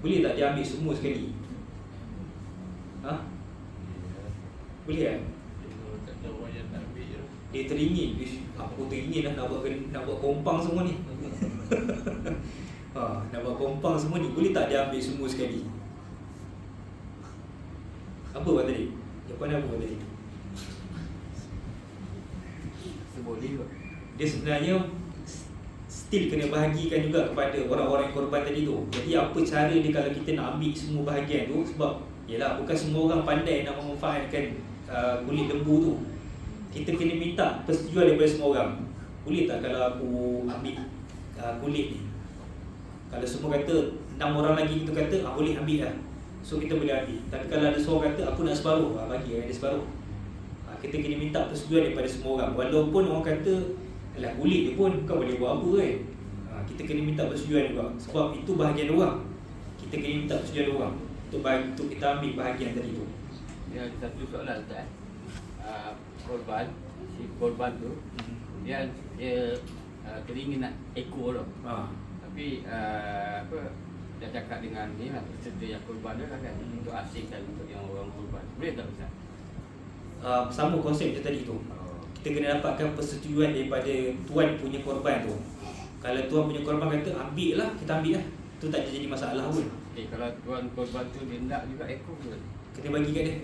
S1: Boleh tak dia ambil semua sekali? Boleh tak? Dia teringin, aku teringin lah nak buat kompang semua ni. Nak buat kompang semua ni, boleh tak dia ambil semua sekali? Apa buat tadi? Jawapan apa buat tadi?
S2: Boleh tak?
S1: Dia sebenarnya still kena bahagikan juga kepada orang-orang yang korban tadi tu. Jadi apa cara dia kalau kita nak ambil semua bahagian tu? Sebab yelah, bukan semua orang pandai nak memanfaatkan kulit lembu tu. Kita kena minta persetujuan daripada semua orang. Boleh tak kalau aku ambil kulit ni? Kalau semua kata 6 orang lagi kita kata boleh ambil lah. So kita boleh ambil. Tapi kalau ada seorang kata aku nak separuh, bagi dia separuh. Kita kena minta persetujuan daripada semua orang. Walaupun orang kata alah boleh je pun, bukan boleh buat apa kan. Kita kena minta persetujuan juga. Sebab itu bahagian orang. Kita kena minta persetujuan orang untuk kita ambil bahagian tadi tu.
S2: Dia ada satu soalan Ustaz. Korban, si korban tu dia teringin nak ekor tu. Tapi apa dia cakap dengan ni lah peserta yang korban dia kan untuk asingkan untuk yang orang korban. Boleh tak Ustaz?
S1: Sama konsep je tadi tu. Kita kena dapatkan persetujuan daripada tuan punya korban tu. Kalau tuan punya korban kata ambil lah, kita ambil lah. Tu tak jadi masalah pun.
S2: Kalau tuan korban tu dia nak juga ekor tu,
S1: kena bagi kat dia.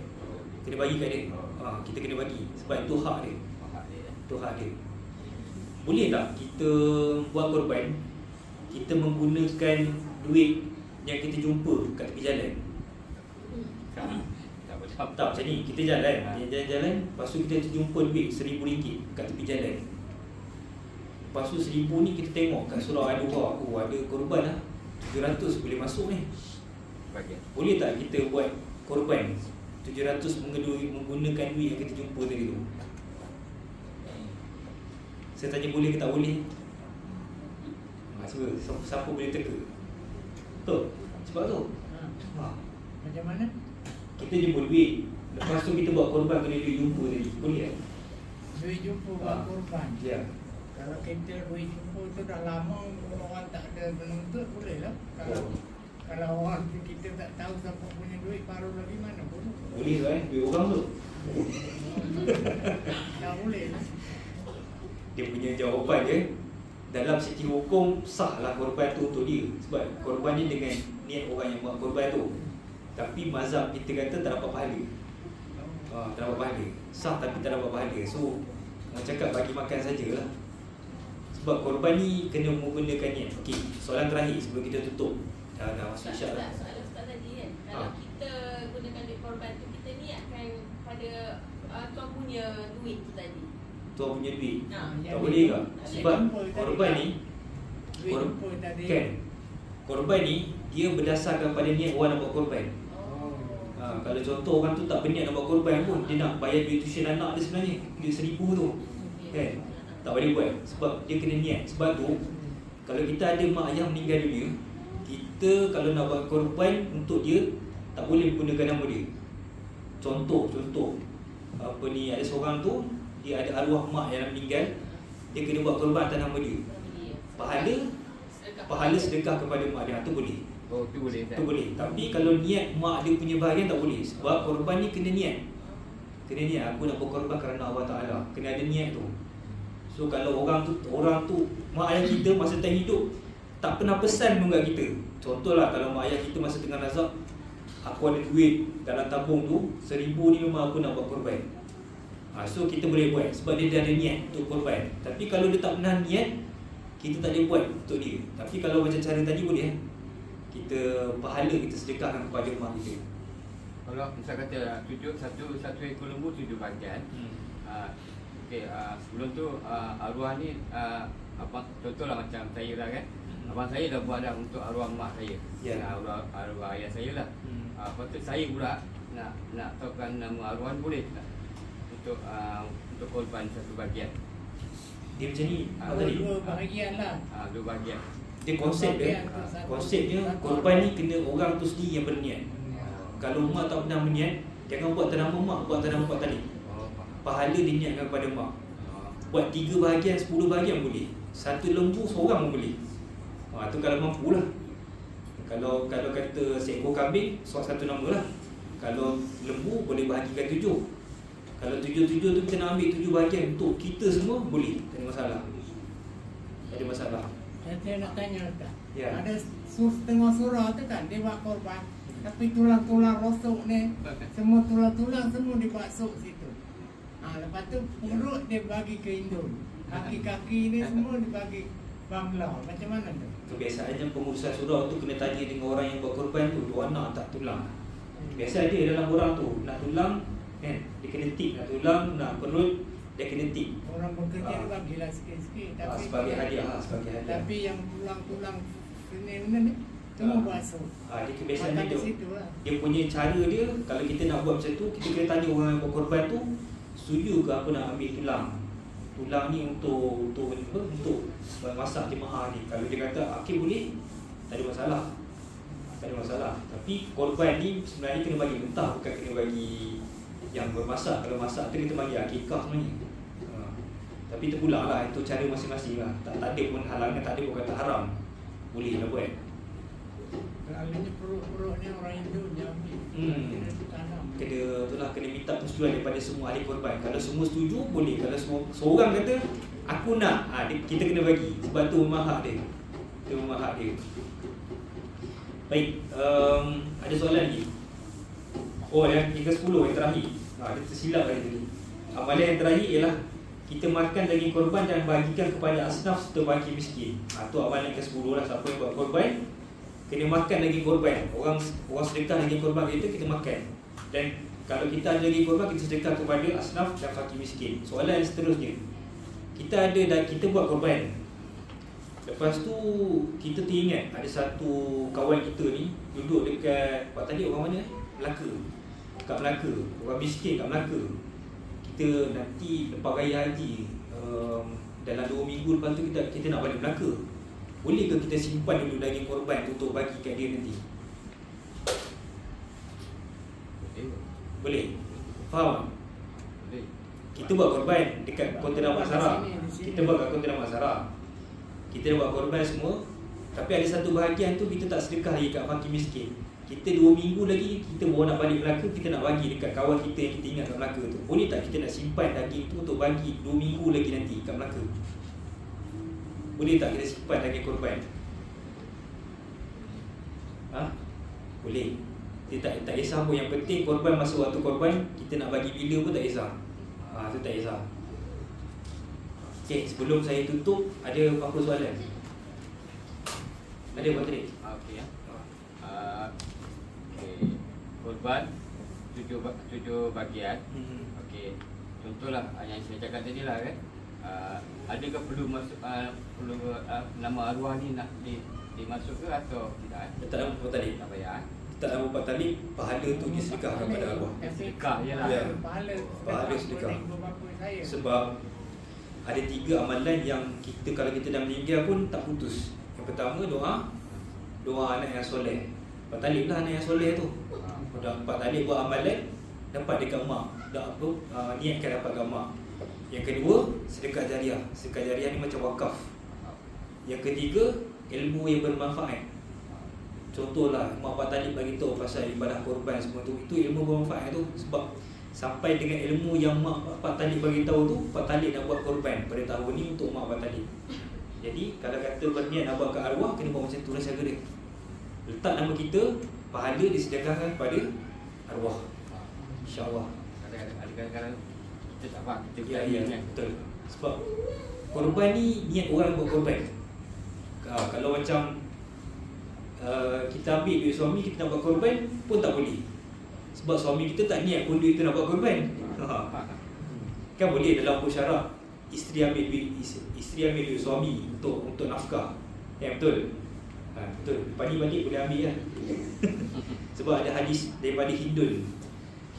S1: Kena bagi kat dia. Kita kena bagi sebab itu hak dia. Itu hak dia. Boleh tak kita buat korban, kita menggunakan duit yang kita jumpa kat tepi jalan? Tak macam ni, kita jalan, jalan-jalan, lepas tu kita jumpa duit RM1,000 kat tepi jalan. Lepas tu RM1,000 ni kita tengok kat surau Al-Duha, ada korban lah, 700 boleh masuk ni. Boleh tak kita buat korban 700 menggunakan duit yang kita jumpa tadi tu? Saya tanya boleh ke tak boleh? Siapa boleh teka? Betul? Sebab tu
S3: Macam mana?
S1: kita jumpa duit, lepas tu kita buat korban kena duit jumpa tadi. Boleh tak?
S3: Duit jumpa buat korban.
S1: Ya.
S3: Kalau kita duit jumpa tu dah lama, orang tak ada menuntut, boleh lah. Kalau orang kita tak tahu siapa punya duit, baru lagi mana boleh.
S1: Boleh lah duit orang tu.
S3: Tak boleh lah.
S1: Dia punya jawapan dia, dalam segi hukum sah lah korban tu untuk dia. Sebab korban ni dengan niat orang yang buat korban tu. Tapi mazhab kita kata tak dapat pahala. Tak dapat pahala. Sah tapi tak dapat pahala. So orang cakap bagi makan sajalah. Sebab korban ni kena menggunakan niat. Okey, soalan terakhir sebelum kita tutup. Dah masuk isyak dah.
S4: Soalan Ustaz tadi kan, kalau kita gunakan duit korban tu, kita niatkan pada tuan punya duit tu tadi.
S1: Tuan punya duit.
S3: yang
S1: Tak boleh ke? Sebab
S3: jumpa tadi
S1: korban ni
S3: duit jumpa tadi.
S1: kan, korban ni dia berdasarkan pada niat orang nak buat korban. Kalau contoh orang tu tak berniat nak buat korban pun, dia nak bayar duit tuition anak dia sebenarnya, duit RM1,000 tu kan, tak boleh buat sebab dia kena niat. Sebab tu kalau kita ada mak ayah meninggal dunia, kita kalau nak buat korban untuk dia tak boleh menggunakan nama dia. Contoh apa ni, ada seorang tu dia ada arwah mak yang meninggal, dia kena buat korban atas nama dia. Pahala sedekah kepada mak dia, tu boleh.
S2: Tu boleh
S1: Tu boleh. Tapi kalau niat mak dia punya bahagian tak boleh. Sebab korban ni kena niat. Kena niat, aku nak berkorban kerana Allah Ta'ala. Kena ada niat tu. So kalau orang tu mak ayah kita masa time hidup tak pernah pesan pun kat kita. Contohlah kalau mak ayah kita masa tengah nazak, aku ada duit dalam tabung tu RM1,000 ni memang aku nak buat korban. So kita boleh buat sebab dia dah ada niat untuk korban. Tapi kalau dia tak pernah niat, kita tak boleh buat untuk dia. Tapi kalau macam cara tadi boleh kita pahala kita sedekahkan kepada mak kita.
S2: Kalau misal kata satu ekor lembu 7 bahagian. Okey, sebelum tu arwah ni contohlah macam saya lah kan. Abang saya dah buat dah untuk arwah mak saya. Arwah ayah saya lah. Lepas tu saya pula nak tahukan nama arwah ni boleh tak? Untuk korban satu bahagian.
S1: Dia macam ni.
S3: Dua bahagian lah.
S2: 2 bahagian.
S1: Dia konsepnya korban ni kena orang tu sendiri yang berniat. Kalau mak tak pernah berniat, jangan buat atas nama mak, buat atas nama Pak Talib. Pahala diniatkan kepada mak. Buat 3 bahagian, 10 bahagian boleh. Satu lembu seorang pun boleh. Tu kalau mampu lah. Kalau kata seekor kambing, satu nama lah. Kalau lembu boleh bahagikan 7. Kalau 7 tu kita nak ambil 7 bahagian untuk kita semua, boleh. Tak ada masalah. Tak ada masalah.
S3: Saya nak tanya Ustaz.
S1: Ya.
S3: Ada setengah surau tu kan dia buat korban, tapi tulang-tulang rosok ni, semua tulang-tulang semua dibasuh situ. Lepas tu perut dia bagi ke indung, kaki-kaki ni semua dibagi bangla. Macam mana tu?
S1: Kebiasaannya pengurusan surau tu kena tanya dengan orang yang buat korban tu, dia nak tak tulang. Biasa dia dalam orang tu nak tulang kan, dia kena tik nak tulang, nak perut dia kena tik.
S3: Orang bekerja bagilah sikit-sikit, tapi
S1: sebagai hadiah.
S3: Tapi yang tulang-tulang Senin ni semua basuh.
S1: Dia kebiasaan
S3: Makan
S1: dia,
S3: di situ lah.
S1: dia punya cara dia, kalau kita nak buat macam tu, kita kena tanya orang yang buat korban tu setuju ke apa nak ambil tulang. Tulang ni untuk masak jemaah ni. Kalau dia kata okey boleh, tak ada masalah. Tak ada masalah. Tapi korban ni sebenarnya kena bagi mentah, bukan kena bagi yang bermasak. Kalau masak tu kita bagi akikah sebenarnya. Tapi terpulang lah, itu cara masing-masing lah. Tak ada pun halangan, tak ada pun kata haram. Boleh lah buat.
S3: Selalunya perut-perut ni orang Hindu je ambil. Kena ditanam.
S1: Kena minta persetujuan daripada semua ahli korban. Kalau semua setuju, boleh. Kalau semua seorang kata aku nak, kita kena bagi. Sebab tu memang hak dia. Itu memang hak dia. Baik, ada soalan lagi? Yang ke-10 yang terakhir. Dia tersilap tadi. Amalan yang terakhir ialah kita makan daging korban dan bagikan kepada asnaf serta fakir miskin. Itu amalan ke-10 lah. Siapa yang buat korban kena makan daging korban. Orang sedekah daging korban kita makan. Dan kalau kita ada daging korban, kita sedekah kepada asnaf dan fakir miskin. Soalan yang seterusnya, kita buat korban. Lepas tu kita teringat ada satu kawan kita ni duduk dekat tadi orang mana? Melaka. Kat Melaka. Orang miskin kat Melaka. Kita nanti lepas raya haji, dalam 2 minggu lepas tu kita nak balik Melaka. Boleh ke kita simpan dulu daging korban tu untuk bagi kat dia nanti? Boleh? Faham?
S2: Boleh.
S1: Kita buat korban dekat kontena Masyarah. Kita buat kat kontena Masyarah. Kita dah buat korban semua. Tapi ada satu bahagian tu kita tak sedekah lagi kat fakir miskin. Kita 2 minggu lagi kita baru nak balik Melaka, kita nak bagi dekat kawan kita yang kita ingat kat Melaka tu. Boleh tak kita nak simpan daging tu untuk bagi 2 minggu lagi nanti kat Melaka? Boleh tak kita simpan daging korban? Boleh. Dia tak kisah pun. Yang penting korban masa waktu korban kita nak bagi bila pun tak kisah. Itu tak kisah. Okey, sebelum saya tutup, ada apa-apa soalan? Ada Pak Trik?
S2: Okey ya. Korban 7 bahagian. Okey. Contohlah yang saya cakap tadi lah kan. Adakah perlu masuk nama arwah ni nak dimasuk ke atau tidak?
S1: Tak nama Pak Trik.
S2: Tak payah.
S1: Tak nama Pak Trik, pahala tu disedekah kepada arwah.
S2: Sedekah jelah.
S1: Ya.
S3: Pahala
S1: sedekah.
S3: saya.
S1: Sebab ada 3 amalan yang kalau kita dah meninggal pun tak putus. Yang pertama doa anak yang soleh. Pak Talib lah anak yang soleh tu. Pak Talib buat amalan dapat dekat mak. Niatkan dapat dekat mak. Yang kedua, sedekah jariah. Sedekah jariah ni macam wakaf. Yang ketiga, ilmu yang bermanfaat. Contohlah mak Pak Talib bagi tahu pasal ibadah korban semua tu. Itu ilmu bermanfaat tu. Sebab sampai dengan ilmu yang mak Pak Talib bagi tahu tu, Pak Talib nak buat korban pada tahun ni untuk mak Pak Talib. Jadi kalau kata berniat nak buat ke arwah, kena buat macam tu lah cara dia. Letak nama kita, pahala disedekahkan kepada arwah. InsyaAllah.
S2: Kadang-kadang kita tak faham.
S1: Ya, betul. Sebab korban ni niat orang buat korban. Kalau macam kita ambil duit suami, kita nak buat korban pun tak boleh. Sebab suami kita tak niat pun duit tu nak buat korban. Kan boleh dalam hukum syarak, isteri ambil duit suami untuk nafkah. Ya, betul. Betul. Lepas ni balik boleh ambil lah. Sebab ada hadis daripada Hindun.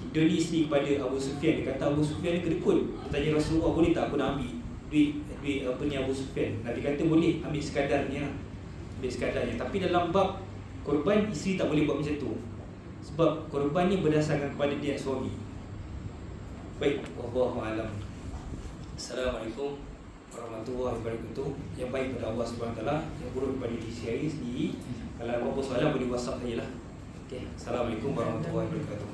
S1: Hindun ni isteri kepada Abu Sufyan. Dia kata Abu Sufyan ni kedekut. Dia tanya Rasulullah, boleh tak aku nak ambil duit apa ni Abu Sufyan? Nabi kata boleh, ambil sekadarnya. Ambil sekadarnya. Tapi dalam bab korban, isteri tak boleh buat macam tu. Sebab korban ni berdasarkan kepada niat suami. Baik, wallahu a'lam. Assalamualaikum warahmatullahi wabarakatuh. Yang baik pada Allah SWT, yang buruk kepada diri saya sendiri. Kalau apa-apa soalan boleh WhatsApp saja lah. Okay. Assalamualaikum warahmatullahi wabarakatuh.